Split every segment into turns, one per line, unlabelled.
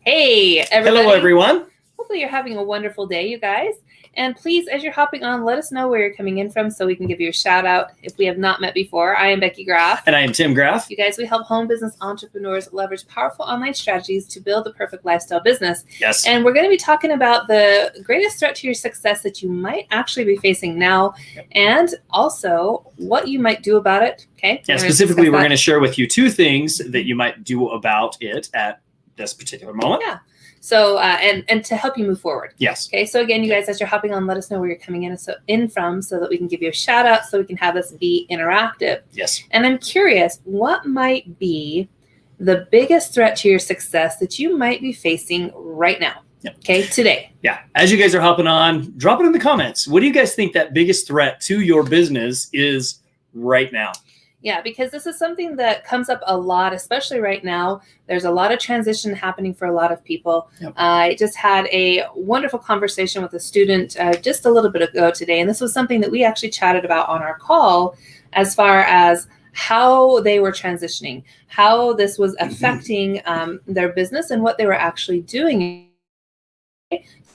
Hey, everybody.
Hello, everyone.
Hopefully you're having a wonderful day, you guys. And please, as you're hopping on, let us know where you're coming in from so we can give you a shout out if we have not met before. I am Becky Graff.
And I am Tim Graff.
You guys, we help home business entrepreneurs leverage powerful online strategies to build the perfect lifestyle business.
Yes.
And we're going to be talking about the greatest threat to your success that you might actually be facing now, and also what you might do about it. Okay.
Yeah, specifically, we're going to share with you two things that you might do about it at this particular moment.
Yeah. So, and to help you move forward.
Yes.
Okay. So again, you guys, as you're hopping on, let us know where you're coming in from so that we can give you a shout out so we can have this be interactive.
Yes.
And I'm curious, what might be the biggest threat to your success that you might be facing right now? Yep. Okay. Today.
Yeah. As you guys are hopping on, drop it in the comments. What do you guys think that biggest threat to your business is right now?
Yeah, because this is something that comes up a lot, especially right now. There's a lot of transition happening for a lot of people.
Yep.
I just had a wonderful conversation with a student just a little bit ago today, and this was something that we actually chatted about on our call as far as how they were transitioning, how this was affecting their business and what they were actually doing.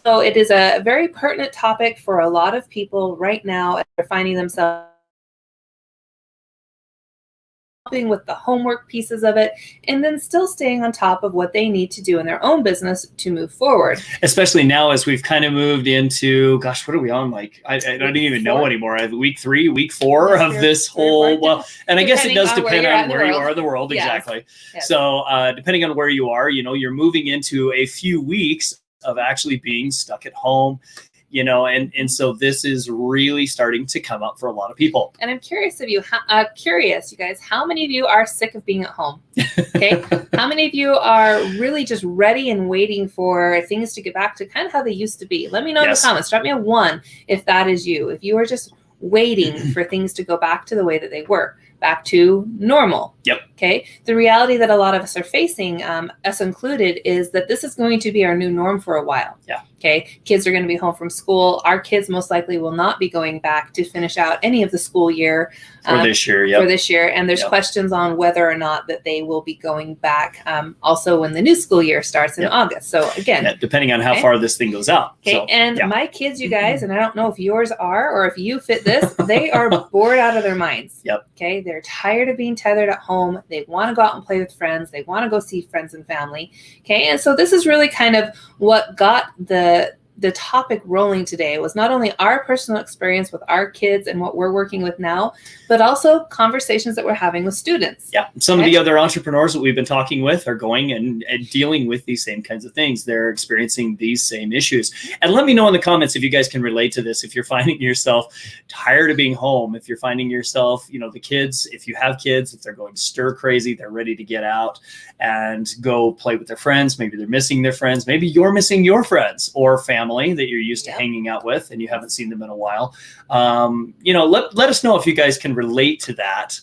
So it is a very pertinent topic for a lot of people right now as they're finding themselves with the homework pieces of it, and then still staying on top of what they need to do in their own business to move forward.
Especially now as we've kind of moved into, gosh, what are we on? Like, I don't even know anymore. Week 3, week 4 of this whole, well, and I guess it does depend on where you are in the world.
Yes.
Exactly.
Yes.
So depending on where you are, you're moving into a few weeks of actually being stuck at home. And so this is really starting to come up for a lot of people.
And I'm curious you guys, how many of you are sick of being at home? Okay. How many of you are really just ready and waiting for things to get back to kind of how they used to be? Let me know in the comments. Drop me a 1 if that is you. If you are just waiting for things to go back to the way that they were, back to normal.
Yep.
Okay. The reality that a lot of us are facing, us included, is that this is going to be our new norm for a while.
Yeah.
Okay. Kids are going to be home from school. Our kids most likely will not be going back to finish out any of the school year
for this year. Yep.
For this year. And there's questions on whether or not that they will be going back also when the new school year starts in August. So again,
depending on how far this thing goes out.
Okay. So, and my kids, you guys, and I don't know if yours are or if you fit this, they are bored out of their minds.
Yep.
Okay. They're tired of being tethered at home. They want to go out and play with friends. They want to go see friends and family. Okay. And so this is really kind of what got the topic rolling today. Was not only our personal experience with our kids and what we're working with now, but also conversations that we're having with students.
Yeah. Some of the other entrepreneurs that we've been talking with are going and dealing with these same kinds of things. They're experiencing these same issues. And let me know in the comments if you guys can relate to this. If you're finding yourself tired of being home, if you're finding yourself, the kids, if you have kids, if they're going stir crazy, they're ready to get out and go play with their friends. Maybe they're missing their friends. Maybe you're missing your friends or family that you're used to hanging out with and you haven't seen them in a while. Let us know if you guys can relate to that.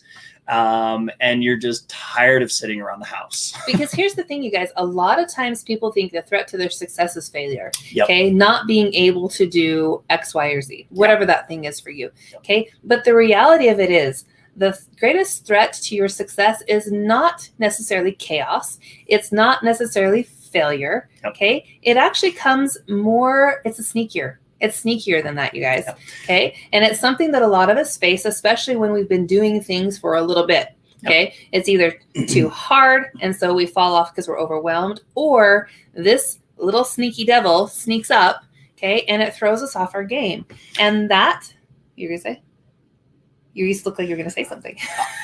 And you're just tired of sitting around the house. Because
here's the thing, you guys, a lot of times people think the threat to their success is failure.
Yep.
Okay. Not being able to do X, Y, or Z, whatever that thing is for you. Okay. But the reality of it is the greatest threat to your success is not necessarily chaos. It's not necessarily failure. Okay. It actually comes more, it's sneakier than that, you guys. Okay. And it's something that a lot of us face, especially when we've been doing things for a little bit. Okay. It's either too hard, and so we fall off because we're overwhelmed, or this little sneaky devil sneaks up. Okay. And it throws us off our game. And that, you're going to say? You used to look like you're going to say something.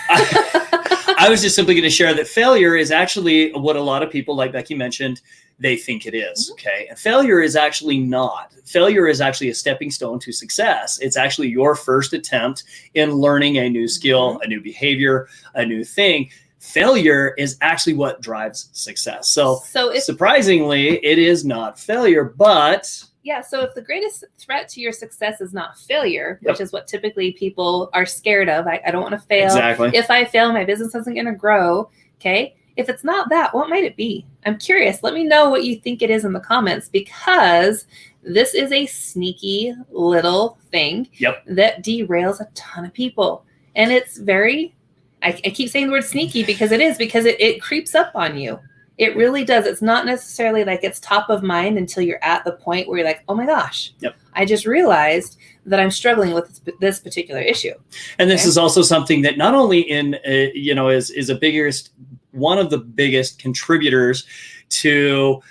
I was just simply going to share that failure is actually what a lot of people, like Becky mentioned, they think it is. Okay. And failure is actually not. Failure is actually a stepping stone to success. It's actually your first attempt in learning a new skill, a new behavior, a new thing. Failure is actually what drives success. So surprisingly, it is not failure, but...
Yeah, so if the greatest threat to your success is not failure, which is what typically people are scared of, I don't want to fail.
Exactly.
If I fail, my business isn't going to grow. Okay. If it's not that, what might it be? I'm curious. Let me know what you think it is in the comments, because this is a sneaky little thing that derails a ton of people. And it's very, I keep saying the word sneaky because it creeps up on you. It really does. It's not necessarily like it's top of mind until you're at the point where you're like, oh my gosh,
Yep.
I just realized that I'm struggling with this particular issue.
And this is also something that not only is a biggest, one of the biggest contributors to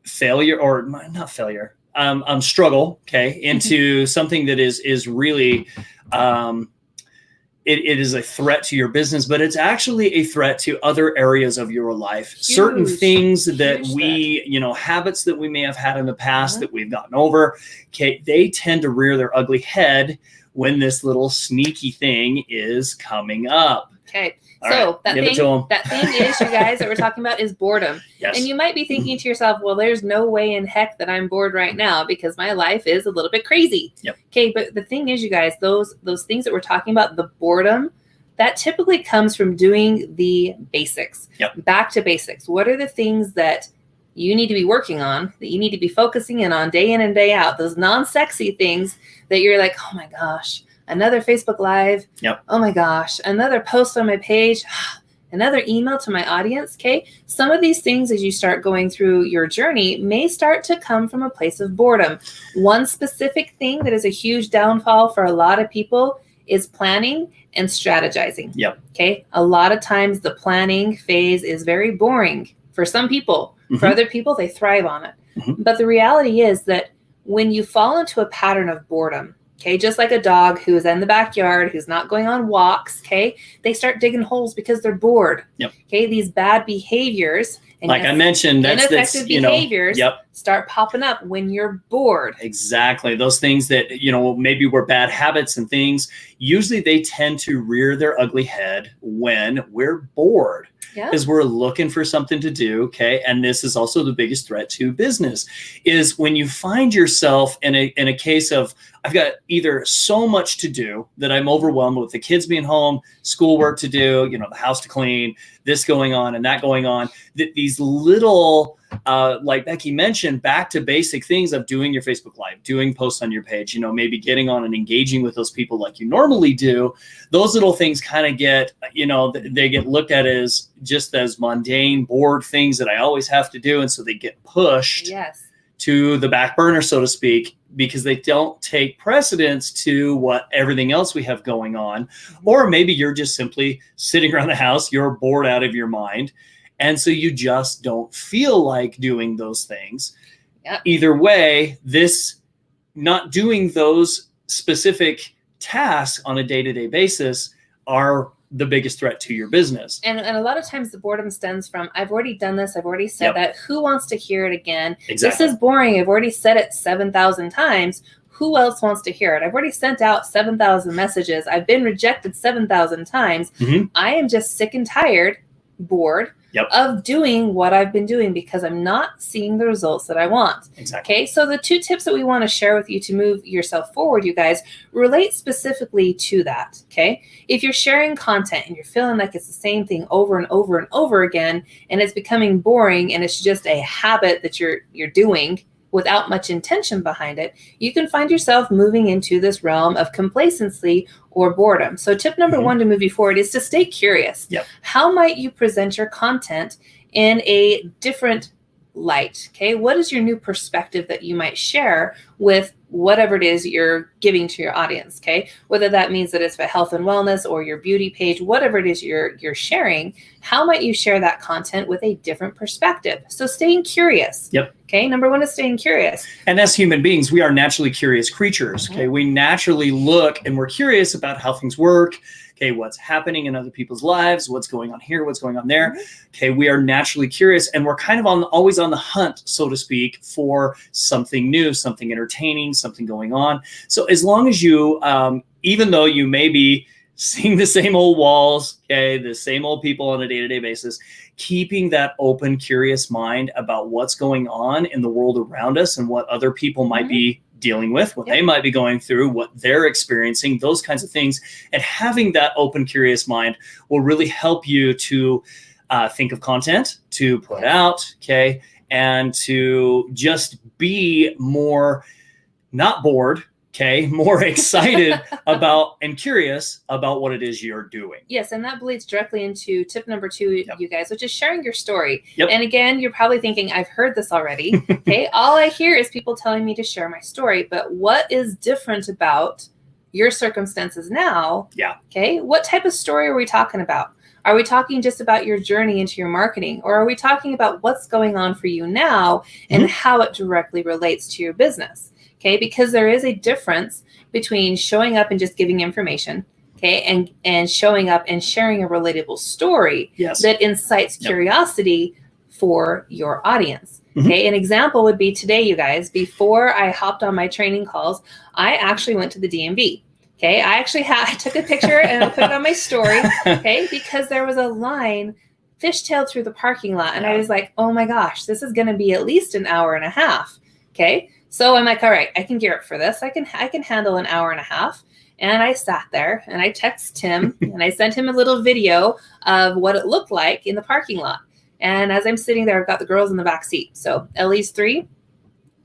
failure, or not failure, struggle, okay, into something that is really, it is a threat to your business, but it's actually a threat to other areas of your life. Certain things that we, habits that we may have had in the past that we've gotten over, okay, they tend to rear their ugly head when this little sneaky thing is coming up.
Okay.
All
so
right,
that thing is, you guys, that we're talking about is boredom.
Yes.
And you might be thinking to yourself, well, there's no way in heck that I'm bored right now because my life is a little bit crazy.
Yep.
Okay. But the thing is, you guys, those things that we're talking about, the boredom, that typically comes from doing the basics.
Yep.
Back to basics. What are the things that you need to be working on, that you need to be focusing in on day in and day out? Those non-sexy things that you're like, oh my gosh, another Facebook Live.
Yep.
Oh my gosh, another post on my page, another email to my audience. Okay. Some of these things, as you start going through your journey, may start to come from a place of boredom. One specific thing that is a huge downfall for a lot of people is planning and strategizing.
Yep.
Okay. A lot of times the planning phase is very boring for some people.
Mm-hmm.
For other people, they thrive on it.
Mm-hmm.
But the reality is that when you fall into a pattern of boredom, okay, just like a dog who is in the backyard, who's not going on walks, okay, they start digging holes because they're bored.
Yep.
Okay, these bad behaviors and
like I mentioned,
ineffective behaviors start popping up when you're bored.
Exactly. Those things that, maybe were bad habits and things, usually they tend to rear their ugly head when we're bored. Because we're looking for something to do, okay? And this is also the biggest threat to business, is when you find yourself in a case of, I've got either so much to do that I'm overwhelmed with the kids being home, schoolwork to do, the house to clean, this going on and that going on, that these little, like Becky mentioned, back to basic things of doing your Facebook Live, doing posts on your page, maybe getting on and engaging with those people like you normally do. Those little things kind of get, they get looked at as just as mundane, bored things that I always have to do. And so they get pushed to the back burner, so to speak, because they don't take precedence to what everything else we have going on. Or maybe you're just simply sitting around the house, you're bored out of your mind. And so you just don't feel like doing those things.
Yep.
Either way, this not doing those specific tasks on a day-to-day basis are the biggest threat to your business.
And a lot of times the boredom stems from, I've already done this. I've already said that. Who wants to hear it again?
Exactly.
This is boring. I've already said it 7,000 times. Who else wants to hear it? I've already sent out 7,000 messages. I've been rejected 7,000 times.
Mm-hmm.
I am just sick and tired, bored of doing what I've been doing because I'm not seeing the results that I want.
Exactly.
Okay, so the 2 tips that we want to share with you to move yourself forward, you guys, relate specifically to that. Okay, if you're sharing content and you're feeling like it's the same thing over and over and over again, and it's becoming boring, and it's just a habit that you're doing without much intention behind it, you can find yourself moving into this realm of complacency or boredom. So tip number 1 to move you forward is to stay curious.
Yep.
How might you present your content in a different light? Okay, what is your new perspective that you might share with whatever it is you're giving to your audience? Okay, whether that means that it's about health and wellness or your beauty page, whatever it is you're sharing, how might you share that content with a different perspective? So staying curious.
Yep.
Okay, number 1 is staying curious.
And as human beings, we are naturally curious creatures. Okay, we naturally look and we're curious about how things work. Okay, what's happening in other people's lives, what's going on here, what's going on there. Okay, we are naturally curious, and we're kind of always on the hunt, so to speak, for something new, something entertaining, something going on. So as long as you, even though you may be seeing the same old walls, okay, the same old people on a day-to-day basis, keeping that open, curious mind about what's going on in the world around us and what other people might be dealing with, what they might be going through, what they're experiencing, those kinds of things. And having that open, curious mind will really help you to think of content to put out, okay, and to just be more not bored, okay, more excited about and curious about what it is you're doing.
Yes, and that bleeds directly into tip number 2,
Yep.
you guys, which is sharing your story.
Yep.
And again, you're probably thinking, I've heard this already. Okay, all I hear is people telling me to share my story. But what is different about your circumstances now?
Yeah.
Okay, what type of story are we talking about? Are we talking just about your journey into your marketing? Or are we talking about what's going on for you now and how it directly relates to your business? Okay, because there is a difference between showing up and just giving information, okay, and showing up and sharing a relatable story
Yes.
that incites
Yep.
curiosity for your audience.
Mhm.
Okay, an example would be today, you guys, before I hopped on my training calls, I actually went to the DMV. Okay, I took a picture and I put it on my story, okay, because there was a line fishtailed through the parking lot. And I
Yeah.
was like, oh my gosh, this is going to be at least an hour and a half. Okay, so I'm like, all right, I can gear up for this. I can handle an hour and a half. And I sat there and I texted Tim and I sent him a little video of what it looked like in the parking lot. And as I'm sitting there, I've got the girls in the back seat. So Ellie's 3.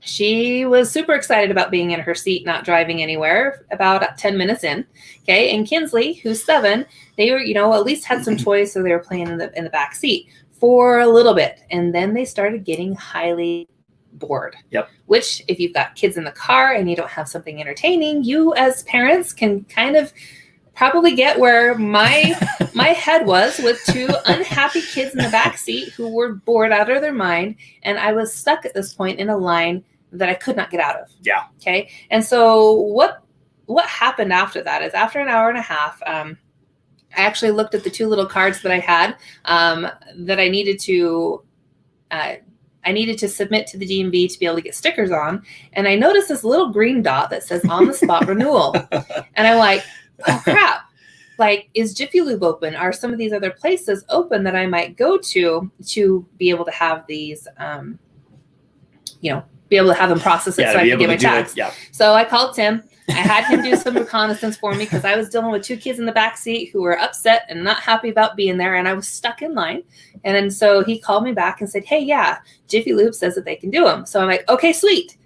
She was super excited about being in her seat, not driving anywhere, about 10 minutes in. Okay. And Kinsley, who's 7, they were, at least had some toys. So they were playing in the back seat for a little bit. And then they started getting highly bored.
Yep.
Which, if you've got kids in the car and you don't have something entertaining, you as parents can kind of probably get where my head was with 2 unhappy kids in the back seat who were bored out of their mind. And I was stuck at this point in a line that I could not get out of.
Yeah.
Okay. And so what happened after that is after an hour and a half, I actually looked at the 2 little cards that I had that I needed to submit to the DMV to be able to get stickers on. And I noticed this little green dot that says on the spot renewal. And I'm like, oh crap. Like, is Jiffy Lube open? Are some of these other places open that I might go to be able to have these, be able to have them process it so I can get my tags.
Yeah.
So I called Tim. I had him do some reconnaissance for me because I was dealing with 2 kids in the back seat who were upset and not happy about being there, and I was stuck in line. And then so he called me back and said, hey, yeah, Jiffy Lube says that they can do them. So I'm like, okay, sweet.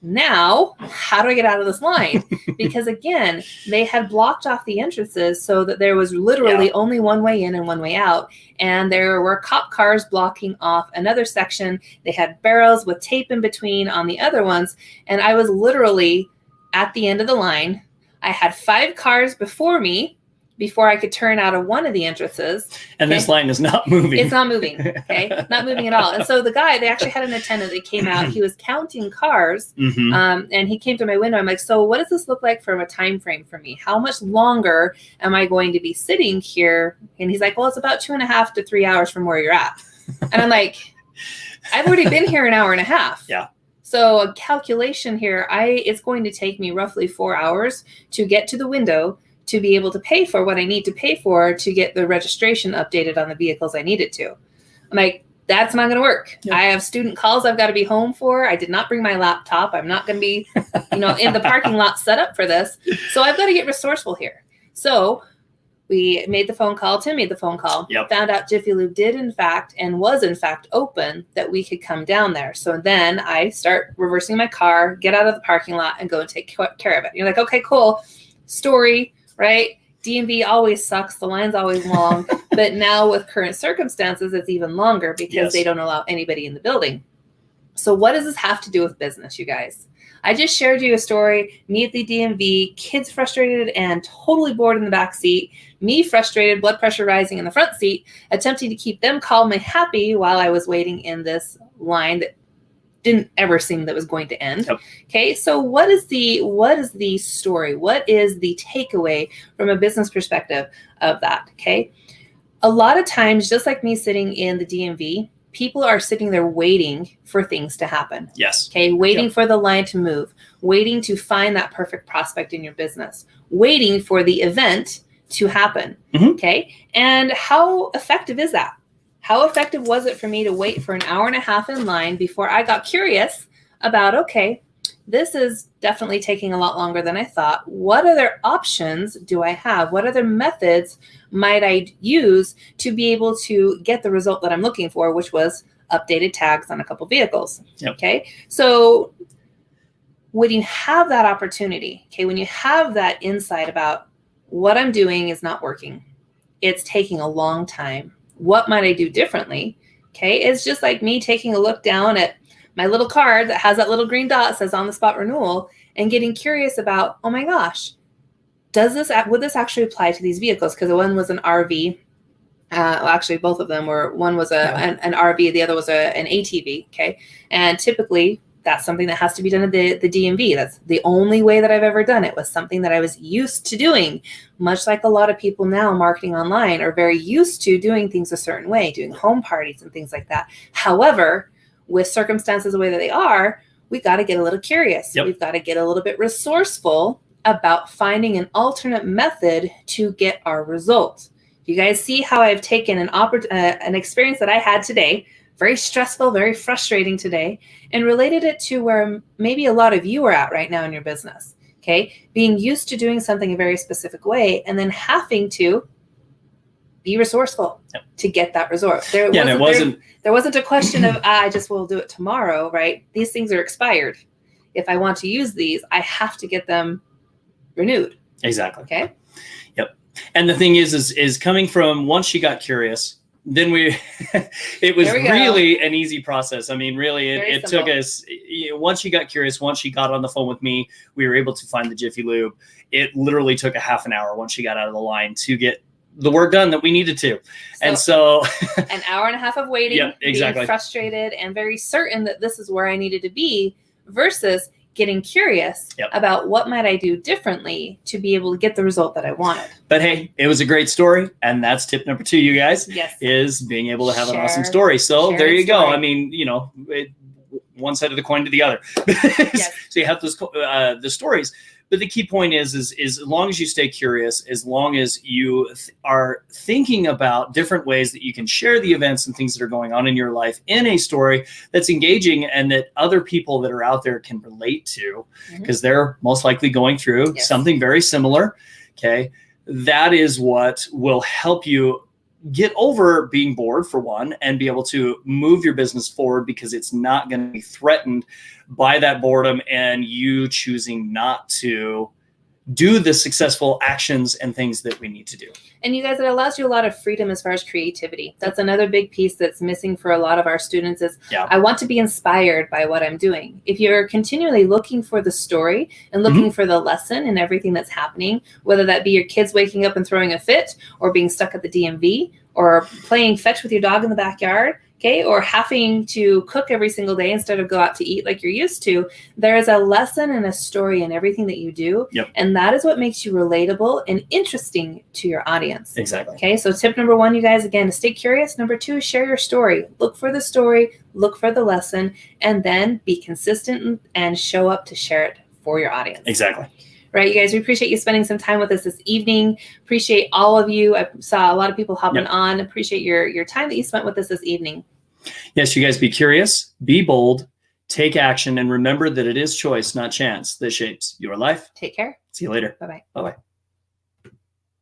Now, how do I get out of this line? Because again, they had blocked off the entrances so that there was literally only one way in and one way out. And there were cop cars blocking off another section. They had barrels with tape in between on the other ones. And I was literally at the end of the line. I had 5 cars before me before I could turn out of one of the entrances.
And this line is not moving.
It's not moving. Okay. Not moving at all. And so the guy, they actually had an attendant that came out. He was counting cars. And he came to my window. I'm like, so what does this look like from a time frame for me? How much longer am I going to be sitting here? And he's like, well, it's about 2.5 to 3 hours from where you're at. And I'm like, I've already been here an hour and a half.
Yeah.
So a calculation here, it's going to take me roughly 4 hours to get to the window to be able to pay for what I need to pay for to get the registration updated on the vehicles I needed to. I'm like, that's not going to work. Yeah. I have student calls I've got to be home for. I did not bring my laptop. I'm not going to be, in the parking lot set up for this. So I've got to get resourceful here. So we made the phone call. Tim made the phone call.
Yep.
Found out Jiffy Lube did was in fact open, that we could come down there. So then I start reversing my car, get out of the parking lot, and go and take care of it. You're like, okay, cool. Story. Right? DMV always sucks. The line's always long. But now with current circumstances, it's even longer because they don't allow anybody in the building. So what does this have to do with business, you guys? I just shared you a story. Me at the DMV, kids frustrated and totally bored in the back seat. Me frustrated, blood pressure rising in the front seat, attempting to keep them calm and happy while I was waiting in this line that didn't ever seem that was going to end. Yep. Okay, so what is the story? What is the takeaway from a business perspective of that? Okay, a lot of times, just like me sitting in the DMV, people are sitting there waiting for things to happen.
Yes.
Okay, waiting for the line to move, waiting to find that perfect prospect in your business, waiting for the event to happen. Okay, and how effective is that? How effective was it for me to wait for an hour and a half in line before I got curious about, okay, this is definitely taking a lot longer than I thought. What other options do I have? What other methods might I use to be able to get the result that I'm looking for, which was updated tags on a couple vehicles?
Yep.
Okay, so when you have that opportunity, okay, when you have that insight about what I'm doing is not working, it's taking a long time, what might I do differently? Okay, it's just like me taking a look down at my little card that has that little green dot that says on the spot renewal and getting curious about, oh my gosh, would this actually apply to these vehicles? Because one was an RV. Well, actually, both of them were. One was an RV, the other was an ATV. Okay, and typically that's something that has to be done at the DMV. That's the only way that I've ever done it, was something that I was used to doing. Much like a lot of people now marketing online are very used to doing things a certain way, doing home parties and things like that. However, with circumstances the way that they are, we got to get a little curious. We've got to get a little bit resourceful about finding an alternate method to get our results. You guys see how I've taken an experience that I had today, very stressful, very frustrating today, and related it to where maybe a lot of you are at right now in your business. Okay, being used to doing something a very specific way, and then having to be resourceful to get that result. There wasn't a question of I just will do it tomorrow, right? These things are expired. If I want to use these, I have to get them renewed.
Exactly.
Okay.
Yep. And the thing is coming from once she got curious, then it was really an easy process. I mean, really, it took us, once she got curious, once she got on the phone with me, we were able to find the Jiffy Lube. It literally took a half an hour once she got out of the line to get the work done that we needed to. And so
an hour and a half of waiting,
exactly.
being frustrated and very certain that this is where I needed to be, versus getting curious about what might I do differently to be able to get the result that I wanted.
But hey, it was a great story. And that's tip number 2, you guys, is being able to have an awesome story. So there you go. I mean, one side of the coin to the other. So you have those the stories. But the key point is as long as you stay curious, as long as you are thinking about different ways that you can share the events and things that are going on in your life in a story that's engaging and that other people that are out there can relate to, because they're most likely going through something very similar. Okay. That is what will help you get over being bored, for one, and be able to move your business forward, because it's not going to be threatened by that boredom and you choosing not to do the successful actions and things that we need to do.
And you guys, it allows you a lot of freedom as far as creativity. That's another big piece that's missing for a lot of our students is I want to be inspired by what I'm doing. If you're continually looking for the story and looking for the lesson in everything that's happening, whether that be your kids waking up and throwing a fit, or being stuck at the DMV, or playing fetch with your dog in the backyard, okay, or having to cook every single day instead of go out to eat like you're used to, there is a lesson and a story in everything that you do. And that is what makes you relatable and interesting to your audience.
Exactly.
Okay, so tip number 1, you guys, again, to stay curious. Number 2, share your story. Look for the story, look for the lesson, and then be consistent and show up to share it for your audience.
Exactly.
Right, you guys, we appreciate you spending some time with us this evening. Appreciate all of you. I saw a lot of people hopping on. Appreciate your time that you spent with us this evening.
Yes, you guys, be curious, be bold, take action, and remember that it is choice, not chance, that shapes your life.
Take care.
See you later.
Bye-bye.
Bye-bye.